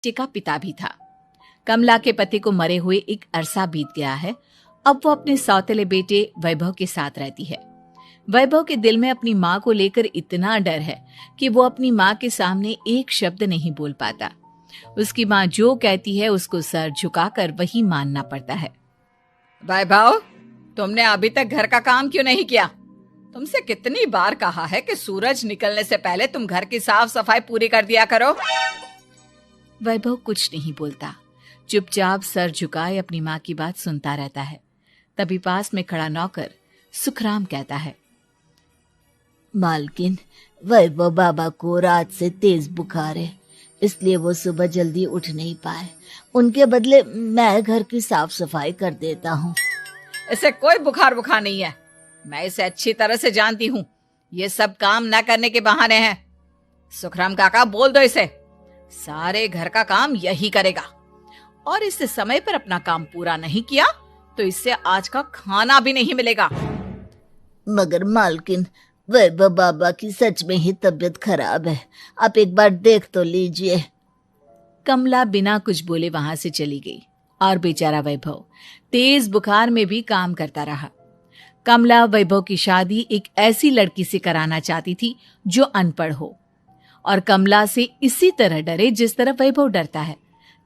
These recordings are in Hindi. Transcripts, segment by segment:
बच्चे का पिता भी था। कमला के पति को मरे हुए एक अरसा बीत गया है। अब वो अपने सौतेले बेटे वैभव के साथ रहती है। वैभव के दिल में अपनी माँ को लेकर इतना डर है कि वो अपनी माँ के सामने एक शब्द नहीं बोल पाता। उसकी माँ जो कहती है उसको सर झुकाकर वही मानना पड़ता है। वैभव, तुमने अभी तक घर का काम क्यों नहीं किया? तुमसे कितनी बार कहा है कि सूरज निकलने से पहले तुम घर की साफ सफाई पूरी कर दिया करो। वैभव कुछ नहीं बोलता, चुपचाप सर झुकाए अपनी माँ की बात सुनता रहता है। तभी पास में खड़ा नौकर सुखराम कहता है, मालकिन, वैभव बाबा को रात से तेज बुखार है, इसलिए वो सुबह जल्दी उठ नहीं पाए। उनके बदले मैं घर की साफ सफाई कर देता हूँ। इसे कोई बुखार नहीं है। मैं इसे अच्छी तरह से जानती हूँ। ये सब काम न करने के बहाने हैं। सुखराम काका, बोल दो इसे, सारे घर का काम यही करेगा। और इससे समय पर अपना काम पूरा नहीं किया तो इससे आज का खाना भी नहीं मिलेगा। मगर मालकिन, वैभव बाबा की सच में ही तबीयत खराब है, आप एक बार देख तो लीजिए। कमला बिना कुछ बोले वहां से चली गई और बेचारा वैभव तेज बुखार में भी काम करता रहा। कमला वैभव की शादी एक ऐसी लड़की से कराना चाहती थी जो अनपढ़ हो और कमला से इसी तरह डरे जिस तरह वैभव डरता है,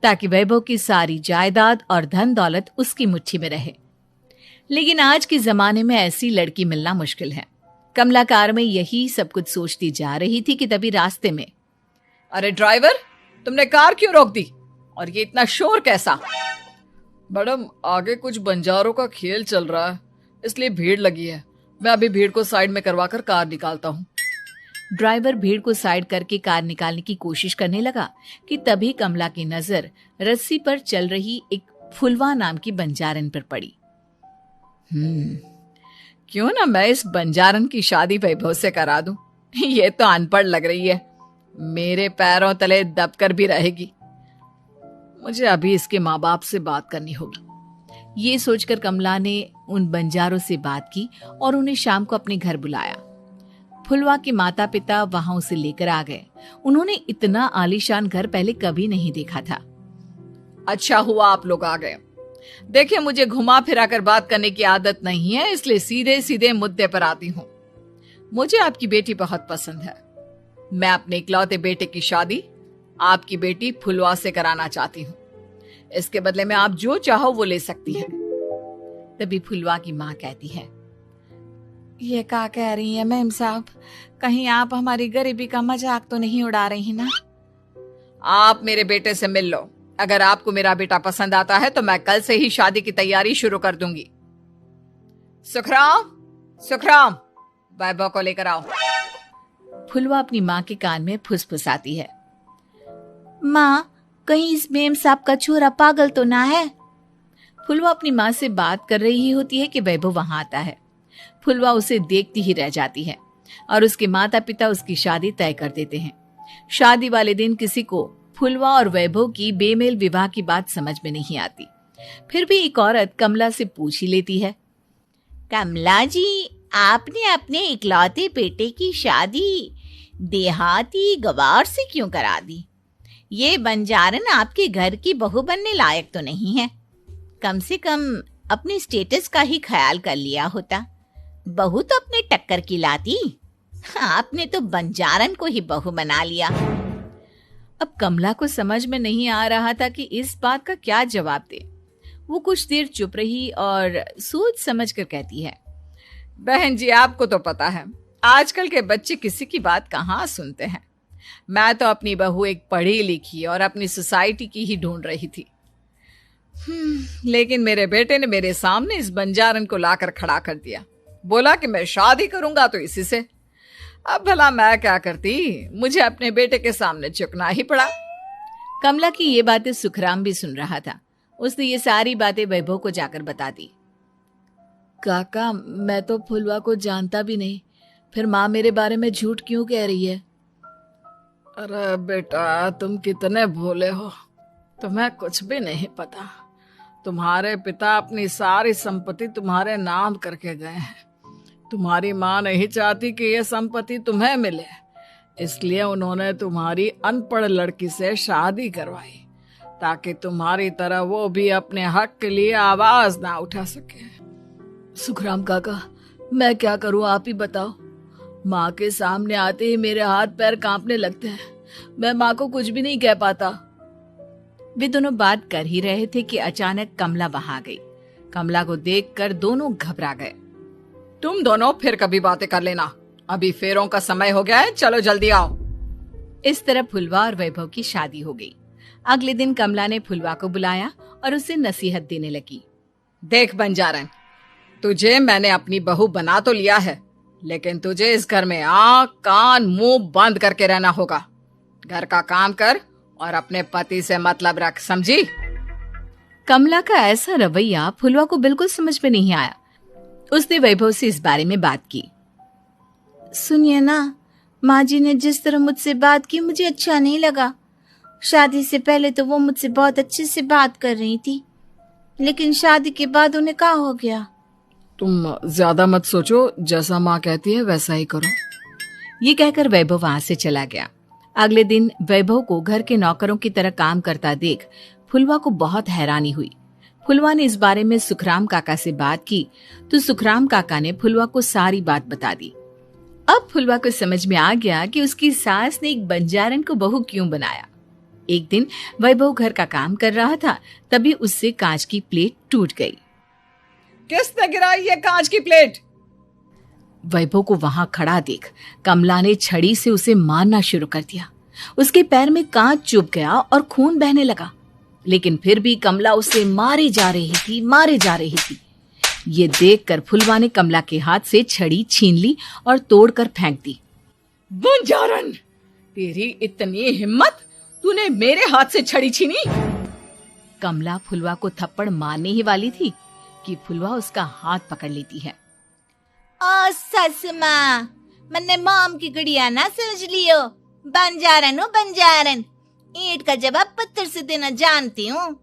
ताकि वैभव की सारी जायदाद और धन दौलत उसकी मुट्ठी में रहे। लेकिन आज के जमाने में ऐसी लड़की मिलना मुश्किल है। कमला कार में यही सब कुछ सोचती जा रही थी कि तभी रास्ते में, अरे ड्राइवर, तुमने कार क्यों रोक दी? और ये इतना शोर कैसा? मैडम, आगे कुछ बंजारों का खेल चल रहा है, इसलिए भीड़ लगी है। मैं अभी भीड़ को साइड में करवाकर कार निकालता हूँ। ड्राइवर भीड़ को साइड करके कार निकालने की कोशिश करने लगा कि तभी कमला की नजर रस्सी पर चल रही एक फुलवा नाम की बंजारन पर पड़ी। क्यों ना मैं इस बंजारन की शादी वैभव से करा दूं? ये तो अनपढ़ लग रही है, मेरे पैरों तले दबकर भी रहेगी। मुझे अभी इसके माँ बाप से बात करनी होगी। ये सोचकर कमला ने उन बंजारों से बात की और उन्हें शाम को अपने घर बुलाया। फुलवा के माता पिता वहां उसे लेकर आ गए। उन्होंने इतना आलीशान घर पहले कभी नहीं देखा था। अच्छा हुआ आप लोग आ गए। देखिए, मुझे घुमा फिरा कर बात करने की आदत नहीं है, इसलिए सीधे सीधे मुद्दे पर आती हूँ। मुझे आपकी बेटी बहुत पसंद है। मैं अपने इकलौते बेटे की शादी आपकी बेटी फुलवा से कराना चाहती हूँ। इसके बदले में आप जो चाहो वो ले सकती हैं। तभी फुलवा की माँ कहती है, ये क्या कह रही है मैम साहब? कहीं आप हमारी गरीबी का मजाक तो नहीं उड़ा रही ना? आप मेरे बेटे से मिल लो। अगर आपको मेरा बेटा पसंद आता है तो मैं कल से ही शादी की तैयारी शुरू कर दूंगी। सुखराम, वैभव को लेकर आओ। फुलवा अपनी माँ के कान में फुसफुसाती है, माँ, कहीं इस मेम साहब का छोरा पागल तो ना है? फुलवा अपनी माँ से बात कर रही होती है कि वैभव वहां आता है। फुलवा उसे देखती ही रह जाती है और उसके माता पिता उसकी शादी तय कर देते हैं। शादी वाले दिन किसी को फुलवा और वैभव की बेमेल विवाह की बात समझ में नहीं आती। फिर भी एक औरत कमला से पूछ ही लेती है, कमला जी, आपने अपने इकलौते बेटे की शादी देहाती गवार से क्यों करा दी? ये बंजारन आपके घर की बहू बनने लायक तो नहीं है। कम से कम अपने स्टेटस का ही ख्याल कर लिया होता। बहू तो अपने टक्कर की लाती, आपने तो बंजारन को ही बहू बना लिया। अब कमला को समझ में नहीं आ रहा था कि इस बात का क्या जवाब दे। वो कुछ देर चुप रही और सोच समझ कर कहती है, बहन जी, आपको तो पता है आजकल के बच्चे किसी की बात कहाँ सुनते हैं। मैं तो अपनी बहू एक पढ़ी लिखी और अपनी सोसाइटी की ही ढूंढ रही थी। लेकिन मेरे बेटे ने मेरे सामने इस बंजारन को लाकर खड़ा कर दिया। बोला कि मैं शादी करूंगा तो इसी से। अब भला मैं क्या करती, मुझे अपने बेटे के सामने झुकना ही पड़ा। कमला की ये बातें सुखराम भी सुन रहा था। उसने ये सारी बातें वैभव को जाकर बता दी। काका, मैं तो फुलवा को जानता भी नहीं, फिर माँ मेरे बारे में झूठ क्यों कह रही है? अरे बेटा, तुम कितने भोले हो, तुम्हें कुछ भी नहीं पता। तुम्हारे पिता अपनी सारी संपत्ति तुम्हारे नाम करके गए हैं। तुम्हारी माँ नहीं चाहती कि ये संपत्ति तुम्हें मिले, इसलिए उन्होंने तुम्हारी अनपढ़ लड़की से शादी करवाई। ताकि तुम्हारी तरह वो भी अपने हक के लिए आवाज ना उठा सके। सुखराम काका, मैं क्या करूं, आप ही बताओ। माँ के सामने आते ही मेरे हाथ पैर कांपने लगते हैं। मैं माँ को कुछ भी नहीं कह पाता। वे दोनों बात कर ही रहे थे कि अचानक कमला वहां आ गई। कमला को देखकर दोनों घबरा गए। तुम दोनों फिर कभी बातें कर लेना, अभी फेरों का समय हो गया है, चलो जल्दी आओ। इस तरह फुलवा और वैभव की शादी हो गई। अगले दिन कमला ने फुलवा को बुलाया और उसे नसीहत देने लगी। देख बंजारन, तुझे मैंने अपनी बहू बना तो लिया है, लेकिन तुझे इस घर में आंख कान मुंह बंद करके रहना होगा। घर का काम कर और अपने पति से मतलब रख, समझी? कमला का ऐसा रवैया फुलवा को बिल्कुल समझ में नहीं आया। उसने वैभव से इस बारे में बात की। सुनिए ना, माँ जी ने जिस तरह मुझसे बात की मुझे अच्छा नहीं लगा। शादी से पहले तो वो मुझसे बहुत अच्छे से बात कर रही थी, लेकिन शादी के बाद उन्हें क्या हो गया? तुम ज्यादा मत सोचो, जैसा माँ कहती है वैसा ही करो। ये कहकर वैभव वहां से चला गया। अगले दिन वैभव को घर के नौकरों की तरह काम करता देख फुलवा को बहुत हैरानी हुई। फुलवा ने इस बारे में सुखराम काका से बात की तो सुखराम काका ने फुलवा को सारी बात बता दी। अब फुलवा को समझ में आ गया कि उसकी सास ने एक बंजारन को बहू क्यों बनाया। एक दिन वैभव घर का काम कर रहा था, तभी उससे कांच की प्लेट टूट गई। किसने गिराई ये कांच की प्लेट? वैभव को वहां खड़ा देख कमला ने छड़ी से उसे मारना शुरू कर दिया। उसके पैर में कांच चुभ गया और खून बहने लगा, लेकिन फिर भी कमला उसे मारे जा रही थी। ये देखकर फुलवा ने कमला के हाथ से छड़ी छीन ली और तोड़कर फेंक दी। बंजारन, तेरी इतनी हिम्मत, तूने मेरे हाथ से छड़ी छीनी? कमला फुलवा को थप्पड़ मारने ही वाली थी कि फुलवा उसका हाथ पकड़ लेती है। ओ सस माँ, मैंने मॉम की गुड़िया ना समझ लियो। बंजारन हो बंजारन, ईंट का जवाब पत्थर से देना जानती हूँ।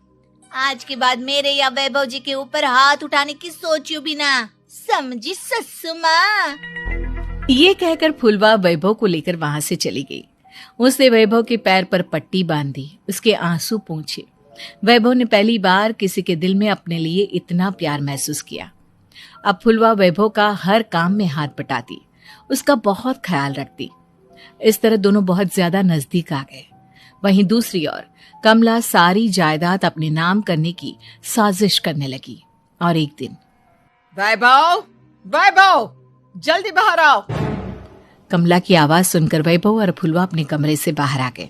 आज के बाद मेरे या वैभव जी के ऊपर हाथ उठाने की सोचियो भी ना, समझी ससु माँ? ये कहकर फुलवा वैभव को लेकर वहां से चली गई। उसने वैभव के पैर पर पट्टी बांधी, उसके आंसू पोंछे। वैभव ने पहली बार किसी के दिल में अपने लिए इतना प्यार महसूस किया। अब फुलवा वैभव का हर काम में हाथ बटाती, उसका बहुत ख्याल रखती। इस तरह दोनों बहुत ज्यादा नजदीक आ गए। वहीं दूसरी ओर कमला सारी जायदाद अपने नाम करने की साजिश करने लगी और एक दिन, वैभव, वैभव, जल्दी बाहर आओ। कमला की आवाज सुनकर वैभव और फुलवा अपने कमरे से बाहर आ गए।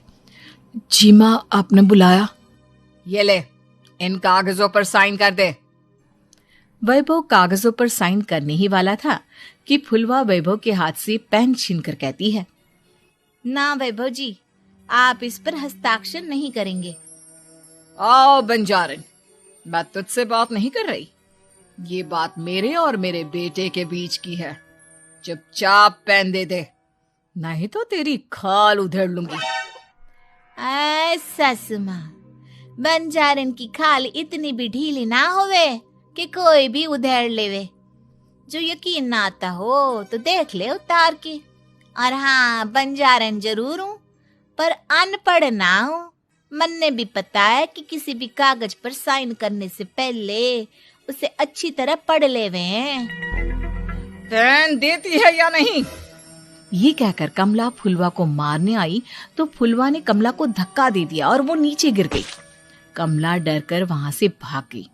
जी माँ, आपने बुलाया? ये ले, इन कागजों पर साइन कर दे। वैभव कागजों पर साइन करने ही वाला था कि फुलवा वैभव के हाथ से पेन छीनकर कहती है, ना वैभव जी, आप इस पर हस्ताक्षर नहीं करेंगे। आओ बंजारन, मैं तुझसे बात नहीं कर रही। ये बात मेरे और मेरे बेटे के बीच की है। चुपचाप पेन दे दे, नहीं तो तेरी खाल उधेड़ लूंगी। ससु माँ, बंजारन की खाल इतनी भी ढीली ना होवे कि कोई भी उधेड़ लेवे। जो यकीन ना आता हो तो देख ले उतार के। और हाँ, बंजारन जरूर हूँ पर अनपढ़ ना हूँ। मन्ने भी पता है कि किसी भी कागज पर साइन करने से पहले उसे अच्छी तरह पढ़ लेवे हैं। पेन देती है या नहीं? ये कहकर कमला फुलवा को मारने आई तो फुलवा ने कमला को धक्का दे दिया और वो नीचे गिर गई। कमला डरकर वहां से भाग गई।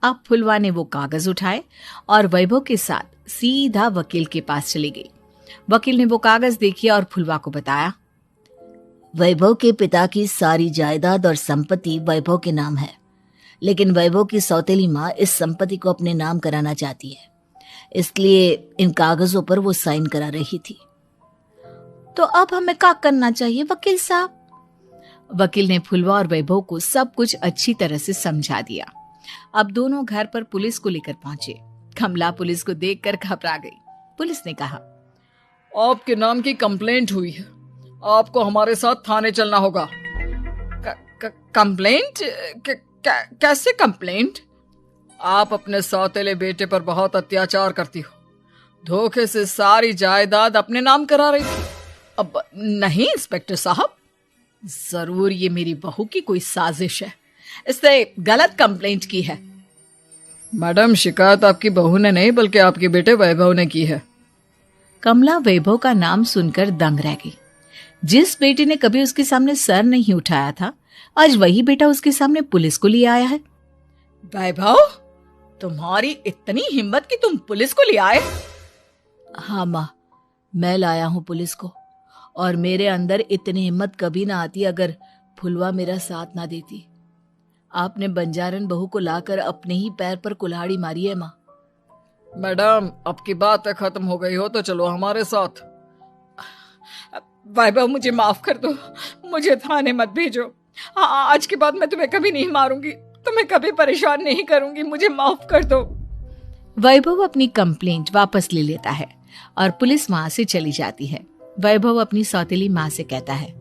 अब फुलवा ने वो कागज उठाए और वैभव के साथ सीधा वकील के पास चली गई। वकील ने वो कागज देखी और फुलवा को बताया, वैभव के पिता की सारी जायदाद और संपत्ति वैभव के नाम है, लेकिन वैभव की सौतेली माँ इस संपत्ति को अपने नाम कराना चाहती है, इसलिए इन कागजों पर वो साइन करा रही थी। तो अब हमें क्या करना चाहिए वकील साहब? वकील ने फुलवा और वैभव को सब कुछ अच्छी तरह से समझा दिया। अब दोनों घर पर पुलिस को लेकर पहुंचे। कमला पुलिस को देखकर घबरा गई। पुलिस ने कहा, आपके नाम की कंप्लेंट हुई है, आपको हमारे साथ थाने चलना होगा। कंप्लेंट? कैसे कंप्लेंट? आप अपने सौतेले बेटे पर बहुत अत्याचार करती हो, धोखे से सारी जायदाद अपने नाम करा रही थी। अब नहीं इंस्पेक्टर साहब, जरूर ये मेरी बहू की कोई साजिश है, इसने गलत कंप्लेंट की है। मैडम, शिकायत आपकी बहू ने नहीं बल्कि आपके बेटे वैभव ने की है। कमला वैभव का नाम सुनकर दंग रह गई। जिस बेटे ने कभी उसके सामने सर नहीं उठाया था, आज वही बेटा उसके सामने पुलिस को लिए आया है। वैभव, तुम्हारी इतनी हिम्मत कि तुम पुलिस को ले आए? हाँ माँ, मैं लाया हूँ पुलिस को, और मेरे अंदर इतनी हिम्मत कभी ना आती अगर फुलवा मेरा साथ ना देती। आपने बंजारन बहू को लाकर अपने ही पैर पर कुल्हाड़ी मारी है माँ। मैडम, आपकी बात खत्म हो गई हो तो चलो हमारे साथ। वैभव, मुझे माफ कर दो, मुझे थाने मत भेजो। आज के बाद मैं तुम्हें कभी नहीं मारूंगी, तुम्हें कभी परेशान नहीं करूंगी, मुझे माफ कर दो। वैभव अपनी कंप्लेंट वापस ले लेता है और पुलिस वहां से चली जाती है। वैभव अपनी सौतेली माँ से कहता है,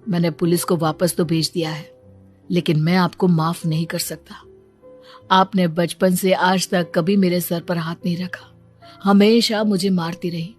मैंने पुलिस को वापस तो भेज दिया है, लेकिन मैं आपको माफ नहीं कर सकता। आपने बचपन से आज तक कभी मेरे सर पर हाथ नहीं रखा, हमेशा मुझे मारती रही।